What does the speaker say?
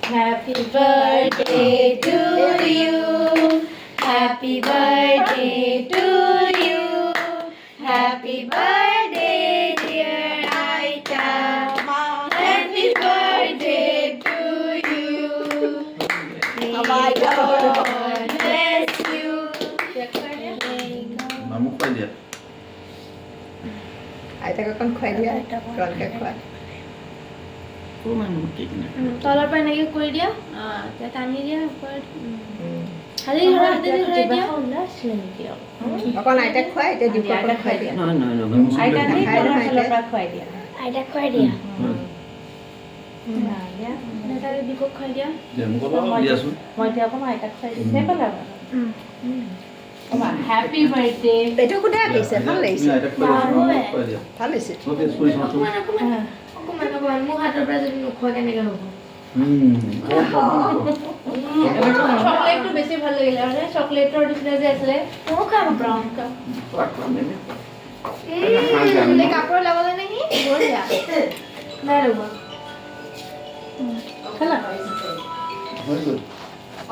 Happy birthday to you. Happy birthday to you. Happy birthday, dear Aita. Happy birthday to you. May God bless you. Mamu khuai dia. আইতাকে অকণ খুৱাই দিয়া তোমালোকে খোৱা Kau mamu kek ni. তলৰ পৰা এনেকৈ কৰি দিয়া এতিয়া টানি দিয়া ওপৰত হাতেদি ধৰা হাতেদি ধৰাই দিয়া অকণ আইতাক খুৱাই এতিয়া দীপক অকণ খুৱাই দিয়া No, no, no. Mamu Aita sudah. ni খুৱাই দিয়া আইতাক খুৱাই দিয়া তাকে দীপক খুৱাই দিয়া Dia muka bawa dia sun. মই এতিয়া অকণ আইতাক খুৱাই দিম সেই পেলাব হেপী বাৰ্থডে এইটো কোনে আঁকিছে ভাল লাগিছে Ni ada khuai dia. Khuai dia. ভাল হৈছে So dia suruh satu. অকণমান অকণমান অকণমান মোৰ হাতৰ পৰা যদি নোখোৱা কেনেকৈ হ'ব চকলেটটো বেছি ভাল লাগিলে মানে চকলেটৰ নিচিনা যে আছিলে ময়ো খাম ব্ৰাউন কাপোৰ লগালে নেকি বঢ়িয়া নাই ৰ'ব খালা Very good.